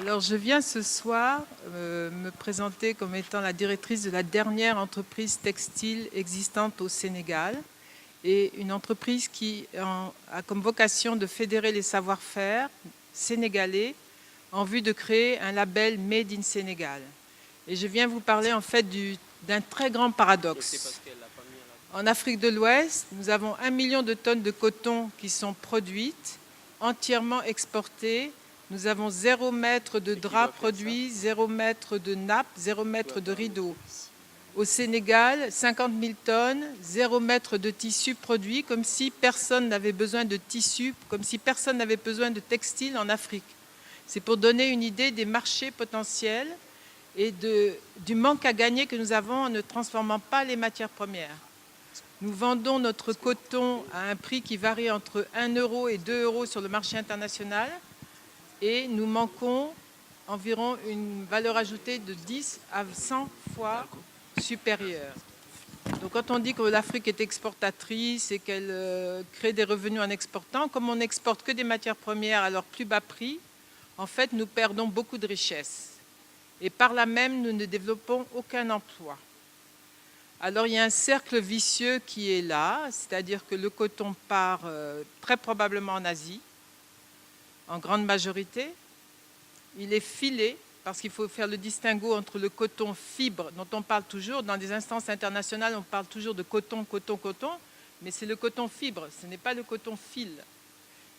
Alors, je viens ce soir me présenter comme étant la directrice de la dernière entreprise textile existante au Sénégal, et une entreprise qui a comme vocation de fédérer les savoir-faire sénégalais en vue de créer un label Made in Sénégal. Et je viens vous parler en fait d'un très grand paradoxe. En Afrique de l'Ouest, nous avons 1 million de tonnes de coton qui sont produites, entièrement exportées. Nous avons 0 mètre de drap produit, 0 mètre de nappe, 0 mètre de rideau. Au Sénégal, 50 000 tonnes, 0 mètre de tissu produit, comme si personne n'avait besoin de tissu, comme si personne n'avait besoin de textile en Afrique. C'est pour donner une idée des marchés potentiels et du manque à gagner que nous avons en ne transformant pas les matières premières. Nous vendons notre coton à un prix qui varie entre 1 euro et 2 euros sur le marché international, et nous manquons environ une valeur ajoutée de 10 à 100 fois supérieure. Donc quand on dit que l'Afrique est exportatrice et qu'elle crée des revenus en exportant, comme on n'exporte que des matières premières à leur plus bas prix, en fait nous perdons beaucoup de richesses. Et par là même, nous ne développons aucun emploi. Alors il y a un cercle vicieux qui est là, c'est-à-dire que le coton part très probablement en Asie, en grande majorité. Il est filé, parce qu'il faut faire le distinguo entre le coton fibre, dont on parle toujours, dans des instances internationales, on parle toujours de coton, coton, coton, mais c'est le coton fibre, ce n'est pas le coton fil.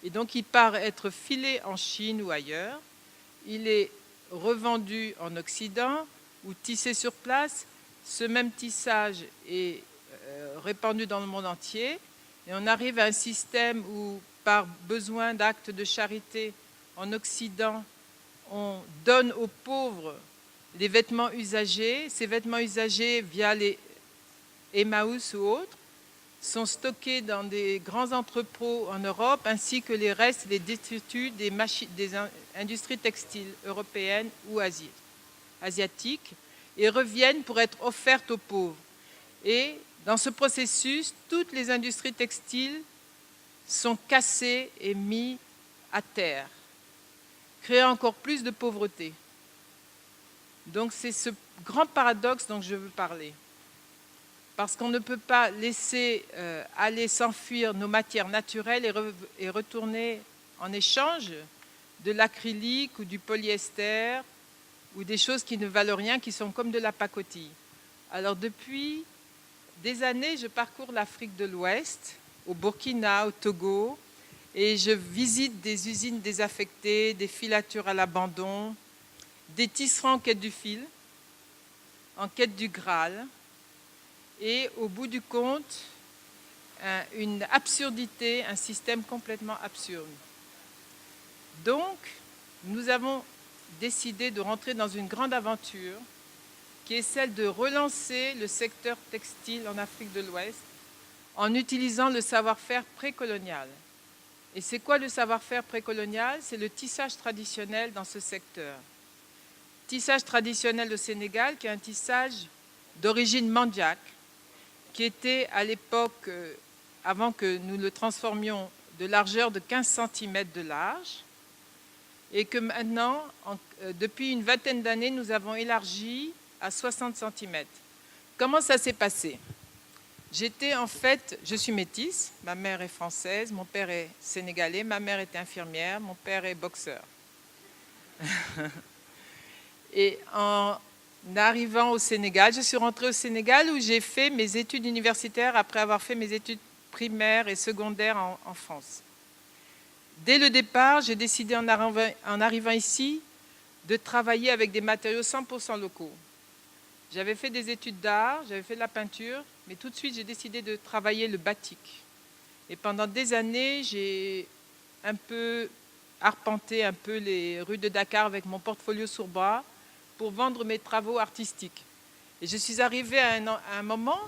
Et donc il part être filé en Chine ou ailleurs, il est revendu en Occident ou tissé sur place. Ce même tissage est répandu dans le monde entier, et on arrive à un système où, par besoin d'actes de charité en Occident, on donne aux pauvres des vêtements usagés. Ces vêtements usagés, via les Emmaüs ou autres, sont stockés dans des grands entrepôts en Europe, ainsi que les restes, les détritus des industries textiles européennes ou asiatiques, et reviennent pour être offertes aux pauvres. Et dans ce processus, toutes les industries textiles sont cassées et mises à terre, créant encore plus de pauvreté. Donc c'est ce grand paradoxe dont je veux parler. Parce qu'on ne peut pas laisser aller s'enfuir nos matières naturelles et retourner en échange de l'acrylique ou du polyester ou des choses qui ne valent rien, qui sont comme de la pacotille. Alors depuis des années, je parcours l'Afrique de l'Ouest, au Burkina, au Togo, et je visite des usines désaffectées, des filatures à l'abandon, des tisserands en quête du fil, en quête du Graal, et au bout du compte, une absurdité, un système complètement absurde. Donc, nous avons décidé de rentrer dans une grande aventure qui est celle de relancer le secteur textile en Afrique de l'Ouest en utilisant le savoir-faire précolonial. Et c'est quoi le savoir-faire précolonial? C'est le tissage traditionnel dans ce secteur. Tissage traditionnel au Sénégal, qui est un tissage d'origine mandiaque, qui était à l'époque, avant que nous le transformions, de largeur de 15 cm de large, et que maintenant, depuis une vingtaine d'années, nous avons élargi à 60 cm. Comment ça s'est passé? Je suis métisse, ma mère est française, mon père est sénégalais, ma mère est infirmière, mon père est boxeur. Et en arrivant au Sénégal, je suis rentrée au Sénégal où j'ai fait mes études universitaires après avoir fait mes études primaires et secondaires en France. Dès le départ, j'ai décidé en arrivant ici de travailler avec des matériaux 100% locaux. J'avais fait des études d'art, j'avais fait de la peinture, mais tout de suite j'ai décidé de travailler le batik. Et pendant des années, j'ai un peu arpenté les rues de Dakar avec mon portfolio sur bras pour vendre mes travaux artistiques. Et je suis arrivée à un moment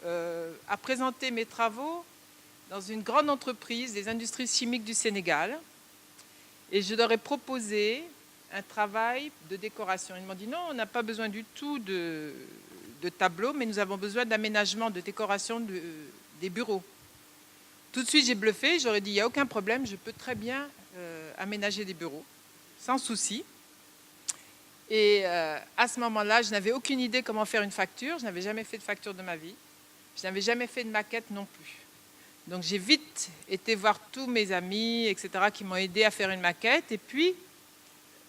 à présenter mes travaux dans une grande entreprise des industries chimiques du Sénégal, et je leur ai proposé un travail de décoration. Ils m'ont dit non, on n'a pas besoin du tout de tableaux, mais nous avons besoin d'aménagement, de décoration des bureaux. Tout de suite j'ai bluffé, j'aurais dit il n'y a aucun problème, je peux très bien aménager des bureaux, sans souci. Et à ce moment-là, je n'avais aucune idée comment faire une facture. Je n'avais jamais fait de facture de ma vie. Je n'avais jamais fait de maquette non plus. Donc j'ai vite été voir tous mes amis, etc., qui m'ont aidé à faire une maquette. Et puis,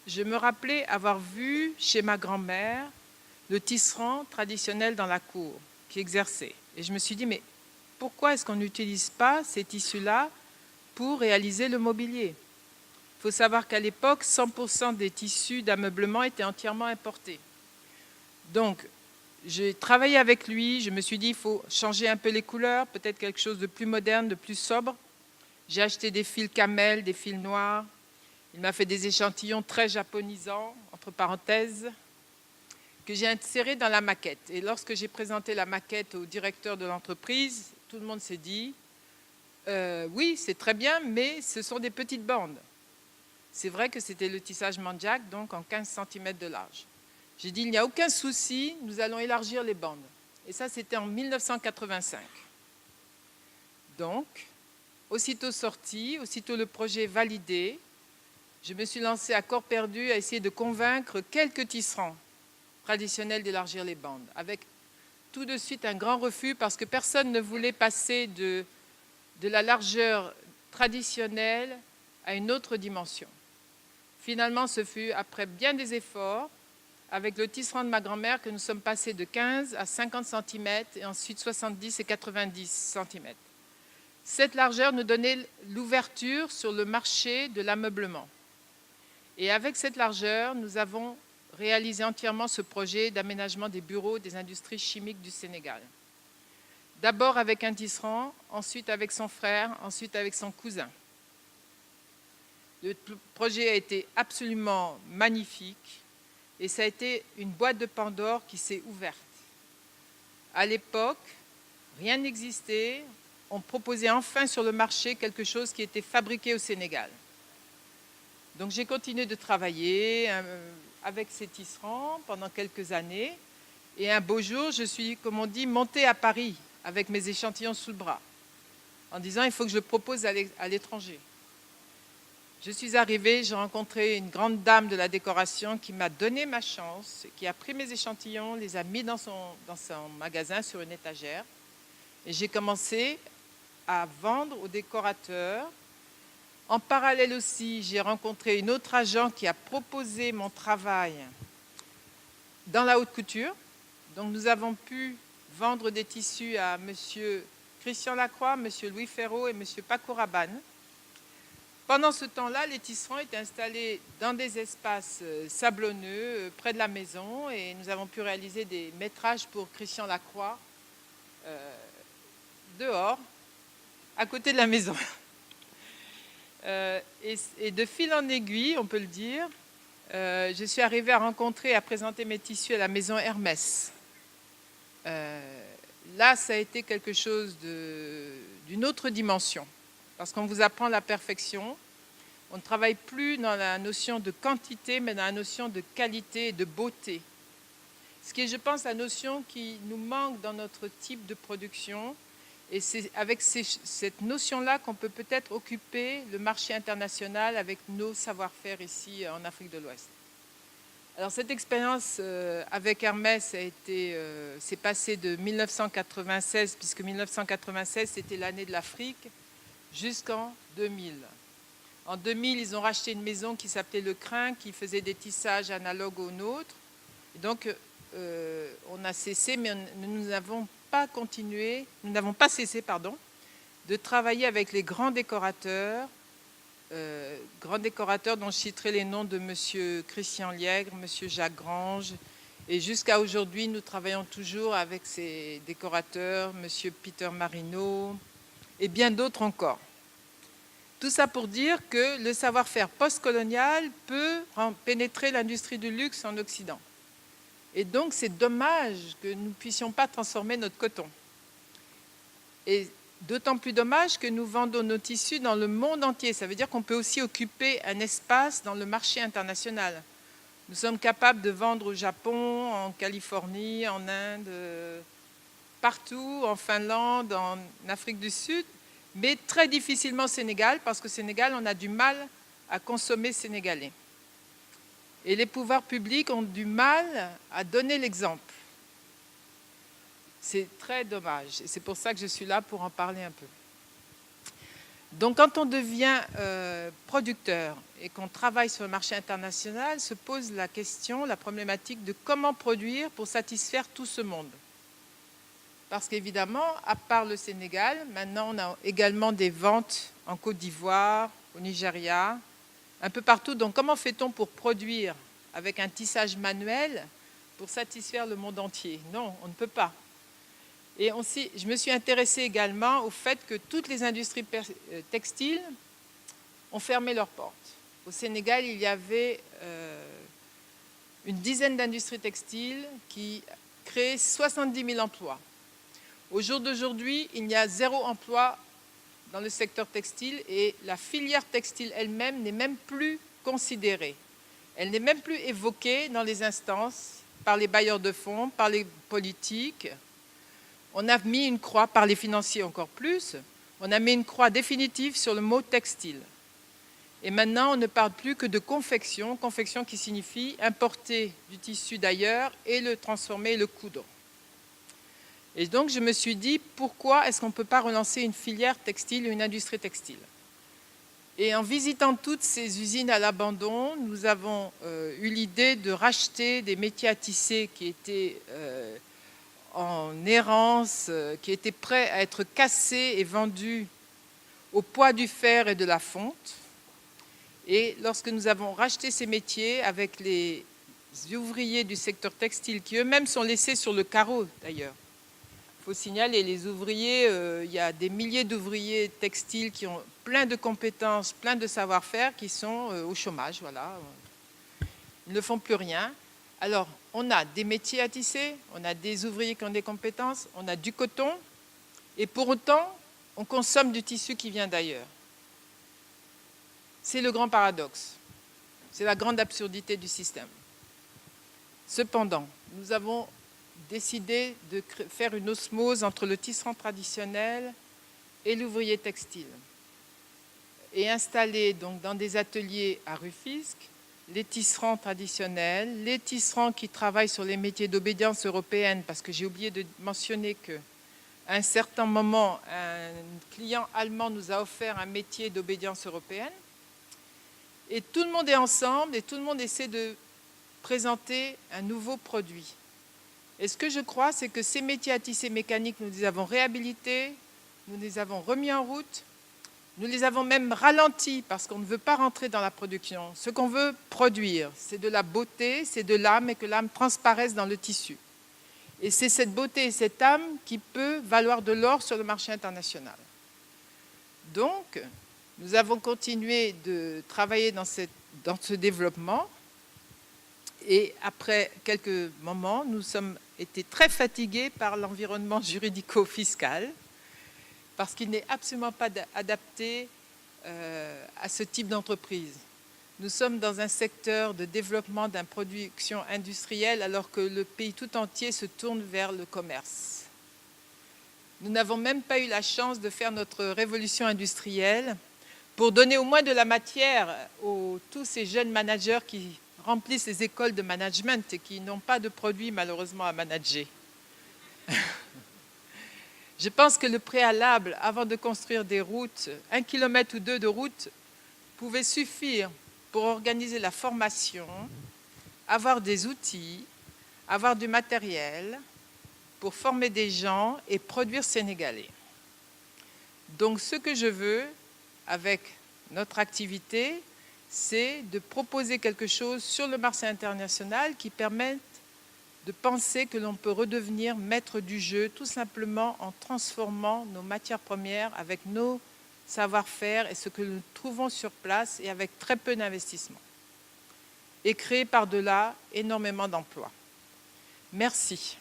je me rappelais avoir vu chez ma grand-mère le tisserand traditionnel dans la cour qui exerçait. Et je me suis dit, mais pourquoi est-ce qu'on n'utilise pas ces tissus-là pour réaliser le mobilier? Il faut savoir qu'à l'époque, 100% des tissus d'ameublement étaient entièrement importés. Donc, j'ai travaillé avec lui, je me suis dit, il faut changer un peu les couleurs, peut-être quelque chose de plus moderne, de plus sobre. J'ai acheté des fils camel, des fils noirs. Il m'a fait des échantillons très japonisants, entre parenthèses, que j'ai insérés dans la maquette. Et lorsque j'ai présenté la maquette au directeur de l'entreprise, tout le monde s'est dit, oui, c'est très bien, mais ce sont des petites bandes. C'est vrai que c'était le tissage Mandjak, donc en 15 cm de large. J'ai dit, il n'y a aucun souci, nous allons élargir les bandes. Et ça, c'était en 1985. Donc, aussitôt sorti, aussitôt le projet validé, je me suis lancée à corps perdu à essayer de convaincre quelques tisserands traditionnels d'élargir les bandes, avec tout de suite un grand refus parce que personne ne voulait passer de la largeur traditionnelle à une autre dimension. Finalement, ce fut après bien des efforts, avec le tisserand de ma grand-mère, que nous sommes passés de 15 à 50 cm et ensuite 70 et 90 cm. Cette largeur nous donnait l'ouverture sur le marché de l'ameublement. Et avec cette largeur, nous avons réalisé entièrement ce projet d'aménagement des bureaux des industries chimiques du Sénégal. D'abord avec un tisserand, ensuite avec son frère, ensuite avec son cousin. Le projet a été absolument magnifique et ça a été une boîte de Pandore qui s'est ouverte. À l'époque, rien n'existait. On proposait enfin sur le marché quelque chose qui était fabriqué au Sénégal. Donc j'ai continué de travailler avec ces tisserands pendant quelques années. Et un beau jour, je suis, comme on dit, montée à Paris avec mes échantillons sous le bras, en disant il faut que je le propose à l'étranger. Je suis arrivée, j'ai rencontré une grande dame de la décoration qui m'a donné ma chance, qui a pris mes échantillons, les a mis dans son magasin sur une étagère. Et j'ai commencé à vendre aux décorateurs. En parallèle aussi, j'ai rencontré une autre agent qui a proposé mon travail dans la haute couture. Donc nous avons pu vendre des tissus à M. Christian Lacroix, M. Louis Ferraud et M. Paco Rabanne. Pendant ce temps-là, les tisserands étaient installés dans des espaces sablonneux près de la maison et nous avons pu réaliser des métrages pour Christian Lacroix dehors, à côté de la maison. Et de fil en aiguille, on peut le dire, je suis arrivée à rencontrer et à présenter mes tissus à la maison Hermès. Là, ça a été quelque chose d'une autre dimension. Parce qu'on vous apprend la perfection. On ne travaille plus dans la notion de quantité, mais dans la notion de qualité et de beauté. Ce qui est, je pense, la notion qui nous manque dans notre type de production. Et c'est avec cette notion-là qu'on peut peut-être occuper le marché international avec nos savoir-faire ici en Afrique de l'Ouest. Alors cette expérience avec Hermès s'est passée de 1996, puisque 1996 c'était l'année de l'Afrique, jusqu'en 2000. En 2000, ils ont racheté une maison qui s'appelait Le Crin, qui faisait des tissages analogues aux nôtres. Et donc, on a cessé, mais nous n'avons pas cessé, de travailler avec les grands décorateurs dont je citerai les noms de M. Christian Liègre, M. Jacques Grange. Et jusqu'à aujourd'hui, nous travaillons toujours avec ces décorateurs, M. Peter Marino et bien d'autres encore. Tout ça pour dire que le savoir-faire postcolonial peut pénétrer l'industrie du luxe en Occident. Et donc, c'est dommage que nous ne puissions pas transformer notre coton. Et d'autant plus dommage que nous vendons nos tissus dans le monde entier. Ça veut dire qu'on peut aussi occuper un espace dans le marché international. Nous sommes capables de vendre au Japon, en Californie, en Inde, partout, en Finlande, en Afrique du Sud, mais très difficilement au Sénégal, parce qu'au Sénégal, on a du mal à consommer sénégalais. Et les pouvoirs publics ont du mal à donner l'exemple. C'est très dommage. Et c'est pour ça que je suis là pour en parler un peu. Donc quand on devient producteur et qu'on travaille sur le marché international, se pose la question, la problématique de comment produire pour satisfaire tout ce monde. Parce qu'évidemment, à part le Sénégal, maintenant on a également des ventes en Côte d'Ivoire, au Nigeria, un peu partout. Donc comment fait-on pour produire avec un tissage manuel pour satisfaire le monde entier? Non, on ne peut pas. Et je me suis intéressée également au fait que toutes les industries textiles ont fermé leurs portes. Au Sénégal, il y avait une dizaine d'industries textiles qui créaient 70 000 emplois. Au jour d'aujourd'hui, il y a 0 emploi dans le secteur textile et la filière textile elle-même n'est même plus considérée. Elle n'est même plus évoquée dans les instances, par les bailleurs de fonds, par les politiques. On a mis une croix, par les financiers encore plus, on a mis une croix définitive sur le mot textile. Et maintenant, on ne parle plus que de confection, confection qui signifie importer du tissu d'ailleurs et le transformer et le coudre. Et donc, je me suis dit, pourquoi est-ce qu'on ne peut pas relancer une filière textile, une industrie textile? Et en visitant toutes ces usines à l'abandon, nous avons eu l'idée de racheter des métiers à tisser qui étaient en errance, qui étaient prêts à être cassés et vendus au poids du fer et de la fonte. Et lorsque nous avons racheté ces métiers avec les ouvriers du secteur textile, qui eux-mêmes sont laissés sur le carreau d'ailleurs. Il faut signaler, les ouvriers, il y a des milliers d'ouvriers textiles qui ont plein de compétences, plein de savoir-faire, qui sont au chômage, voilà. Ils ne font plus rien. Alors, on a des métiers à tisser, on a des ouvriers qui ont des compétences, on a du coton, et pour autant, on consomme du tissu qui vient d'ailleurs. C'est le grand paradoxe. C'est la grande absurdité du système. Cependant, nous avons décidé de faire une osmose entre le tisserand traditionnel et l'ouvrier textile et installer donc dans des ateliers à Rufisque les tisserands traditionnels, les tisserands qui travaillent sur les métiers d'obédience européenne, parce que j'ai oublié de mentionner qu'à un certain moment, un client allemand nous a offert un métier d'obédience européenne. Et tout le monde est ensemble et tout le monde essaie de présenter un nouveau produit. Et ce que je crois, c'est que ces métiers à tisser mécaniques, nous les avons réhabilités, nous les avons remis en route, nous les avons même ralentis parce qu'on ne veut pas rentrer dans la production. Ce qu'on veut produire, c'est de la beauté, c'est de l'âme et que l'âme transparaisse dans le tissu. Et c'est cette beauté et cette âme qui peut valoir de l'or sur le marché international. Donc, nous avons continué de travailler dans ce développement et après quelques moments, nous sommes été très fatigués par l'environnement juridico-fiscal parce qu'il n'est absolument pas adapté à ce type d'entreprise. Nous sommes dans un secteur de développement d'une production industrielle alors que le pays tout entier se tourne vers le commerce. Nous n'avons même pas eu la chance de faire notre révolution industrielle pour donner au moins de la matière à tous ces jeunes managers qui remplissent les écoles de management et qui n'ont pas de produits malheureusement à manager. Je pense que le préalable, avant de construire des routes, 1 kilomètre ou 2 de route, pouvait suffire pour organiser la formation, avoir des outils, avoir du matériel pour former des gens et produire sénégalais. Donc ce que je veux avec notre activité, c'est de proposer quelque chose sur le marché international qui permette de penser que l'on peut redevenir maître du jeu tout simplement en transformant nos matières premières avec nos savoir-faire et ce que nous trouvons sur place et avec très peu d'investissement. Et créer par-delà énormément d'emplois. Merci.